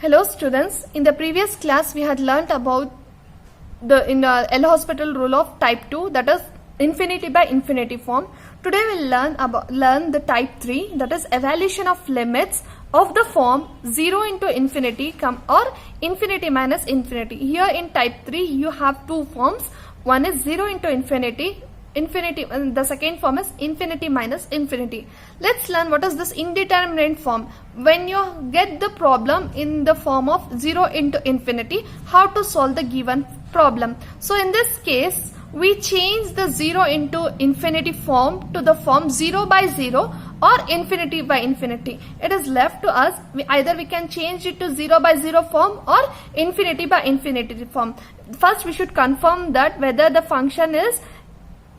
Hello students, in the previous class we had learnt about the L'Hospital rule of type 2, that is infinity by infinity form. Today we will learn the type 3, that is evaluation of limits of the form 0 into infinity or infinity minus infinity. Here in type 3 you have two forms. One is 0 into infinity, and the second form is infinity minus infinity. Let's learn what is this indeterminate form. When you get the problem in the form of 0 into infinity, how to solve the given problem. So in this case, we change the 0 into infinity form to the form 0 by 0 or infinity by infinity. It is left to us. Either we can change it to 0 by 0 form or infinity by infinity form. First we should confirm that whether the function is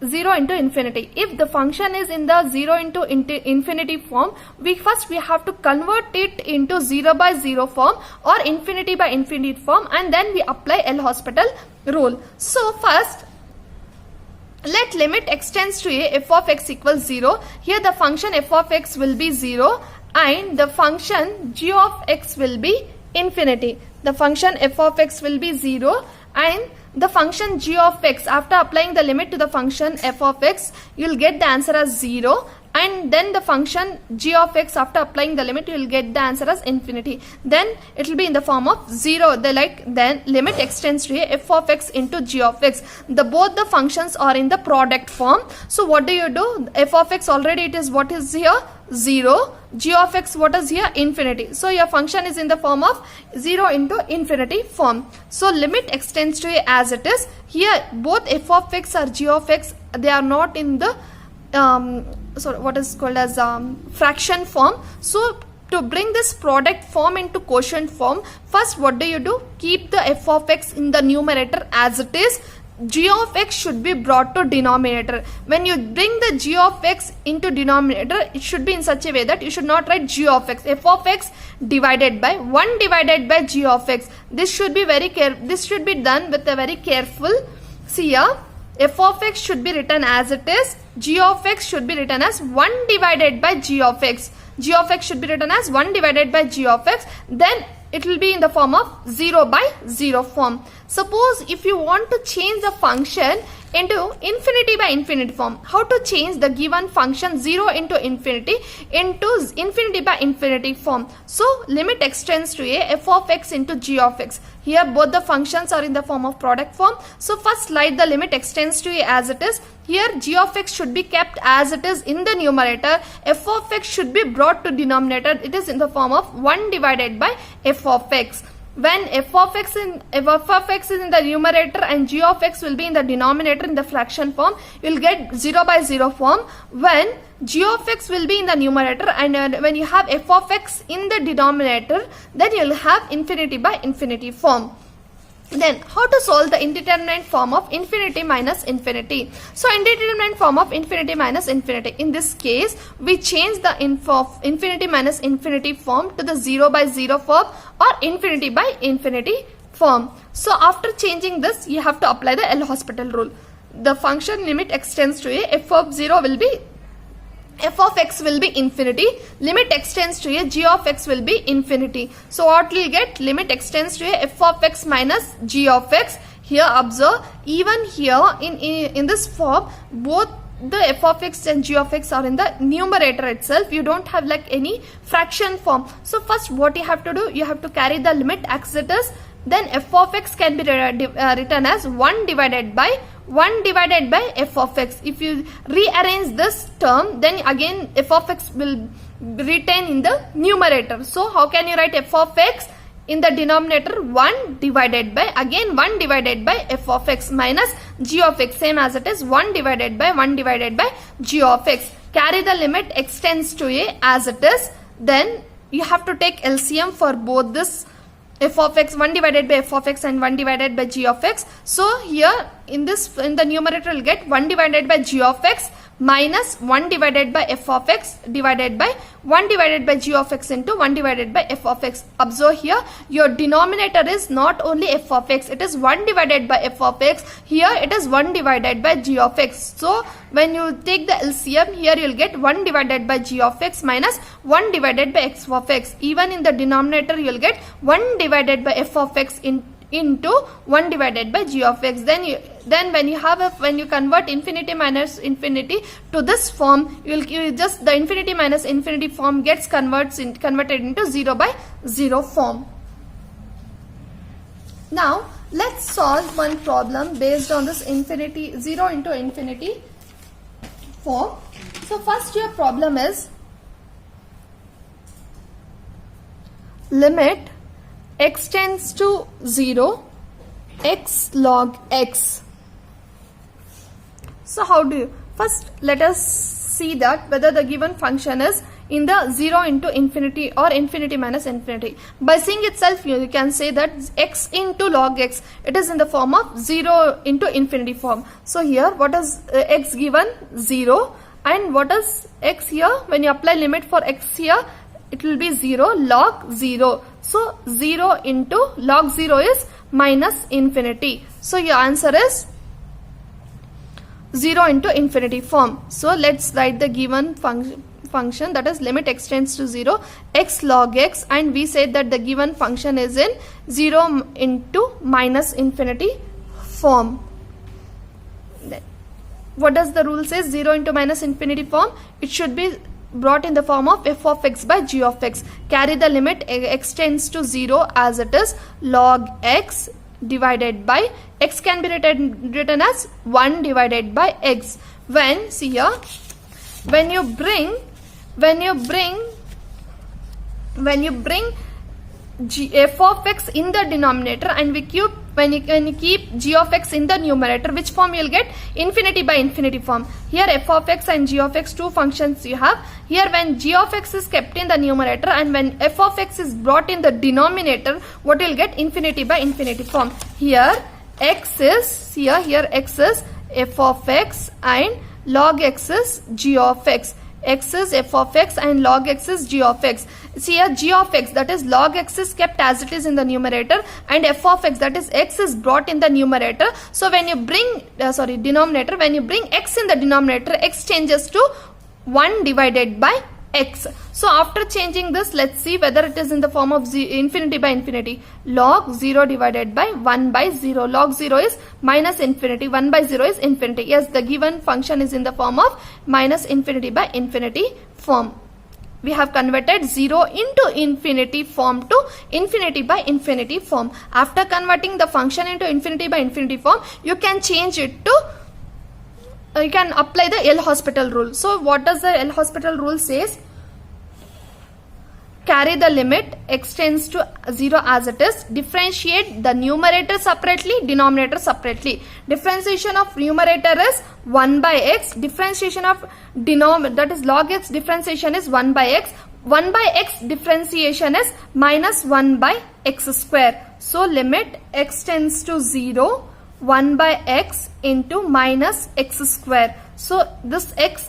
0 into infinity. If the function is in the 0 into infinity form, we have to convert it into 0 by 0 form or infinity by infinity form, and then we apply L'Hospital rule. So first, let limit extends to a f of x equals 0. Here the function f of x will be 0 and the function g of x will be infinity. The function f of x will be 0 and the function g of x, after applying the limit to the function f of x, you will get the answer as 0, and then the function g of x, after applying the limit, you will get the answer as infinity. Then it will be in the form of 0. Then limit extends to a f of x into g of x. Both the functions are in the product form. So what do you do? F of x already it is what is here? 0. G of x what is here? Infinity. So your function is in the form of 0 into infinity form. So limit extends to a as it is. Here both f of x or g of x, they are not in the what is called as fraction form. So to bring this product form into quotient form, first what do? Keep the f of x in the numerator as it is. G of x should be brought to denominator. When you bring the g of x into denominator, it should be in such a way that you should not write g of x. F of x divided by 1 divided by g of x. This should be this should be done with a very careful. See here, f of x should be written as it is. G of x should be written as 1 divided by g of x. G of x should be written as 1 divided by g of x. Then it will be in the form of 0 by 0 form. Suppose if you want to change the function into infinity by infinity form, how to change the given function 0 into infinity by infinity form? So limit extends to a f of x into g of x. Here both the functions are in the form of product form. So first slide the limit extends to a as it is. Here g of x should be kept as it is in the numerator. F of x should be brought to denominator. It is in the form of 1 divided by f of x. When f of x is in the numerator and g of x will be in the denominator in the fraction form, you will get 0 by 0 form. When g of x will be in the numerator and when you have f of x in the denominator, then you will have infinity by infinity form. Then how to solve the indeterminate form of infinity minus infinity? So indeterminate form of infinity minus infinity. In this case, we change the infinity minus infinity form to the 0 by 0 form or infinity by infinity form. So after changing this, you have to apply the L'Hospital rule. The function limit extends to a f of x will be infinity. Limit extends to a g of x will be infinity. So what will get? Limit extends to a f of x minus g of x. Here observe, even here in this form, both the f of x and g of x are in the numerator itself. You don't have like any fraction form. So first what you have to do? You have to carry the limit as it is. Then f of x can be written as 1 divided by f of x. If you rearrange this term, then again f of x will retain in the numerator. So how can you write f of x in the denominator? 1 divided by f of x minus g of x, same as it is 1 divided by g of x. Carry the limit extends to a as it is. Then you have to take LCM for both this f of x, 1 divided by f of x and 1 divided by g of x. So here in the numerator will get 1 divided by g of x minus 1 divided by f of x divided by 1 divided by g of x into 1 divided by f of x. Observe here, your denominator is not only f of x, it is 1 divided by f of x. Here it is 1 divided by g of x. So when you take the LCM, here you will get 1 divided by g of x minus 1 divided by x of x. Even in the denominator you will get 1 divided by f of x into 1 divided by g of x. Then when you convert infinity minus infinity to this form, you just the infinity minus infinity form gets converted into 0 by 0 form. Now let's solve one problem based on this 0 into infinity form. So first your problem is limit x tends to 0 x log x. So how do you, first let us see that whether the given function is in the 0 into infinity or infinity minus infinity. By seeing itself you can say that x into log x, it is in the form of 0 into infinity form. So here what is x given? 0. And what is x here? When you apply limit for x here, it will be 0 log 0. So 0 into log 0 is minus infinity. So your answer is 0 into infinity form. So let's write the given function, that is limit x tends to 0 x log x, and we said that the given function is in 0 into minus infinity form. What does the rule say? 0 into minus infinity form, it should be brought in the form of f of x by g of x. Carry the limit x tends to 0 as it is log x divided by x can be written as 1 divided by x. When, see here, when you bring f of x in the denominator and when you keep g of x in the numerator, which form you will get? Infinity by infinity form. Here f of x and g of x, two functions you have. Here when g of x is kept in the numerator and when f of x is brought in the denominator, what you will get? Infinity by infinity form. Here x is, here x is f of x and log x is g of x. X is f of x and log x is g of x. See here g of x, that is log x, is kept as it is in the numerator, and f of x, that is x, is brought in the numerator. So when you bring denominator, when you bring x in the denominator, x changes to 1 divided by x. So after changing this, let's see whether it is in the form of infinity by infinity. Log 0 divided by 1 by 0. Log 0 is minus infinity, 1 by 0 is infinity. Yes, the given function is in the form of minus infinity by infinity form. We have converted 0 into infinity form to infinity by infinity form. After converting the function into infinity by infinity form, you can change it to, you can apply the L'Hospital rule. So what does the L'Hospital rule says? Carry the limit x tends to 0 as it is. Differentiate the numerator separately, denominator separately. Differentiation of numerator is 1 by x. Differentiation of denominator, that is log x, differentiation is 1 by x. 1 by x differentiation is minus 1 by x square. So limit x tends to 0, 1 by x into minus x square. So this x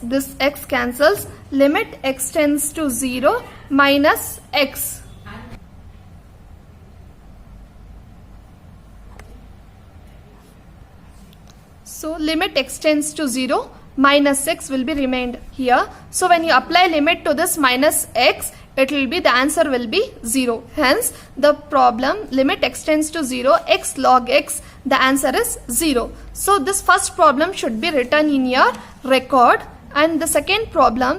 cancels. Limit x tends to 0 minus x. So limit x tends to 0 minus x will be remained here. So when you apply limit to this minus x, it will be, the answer will be 0. Hence the problem limit x tends to 0 x log x, the answer is 0. So this first problem should be written in your record, and the second problem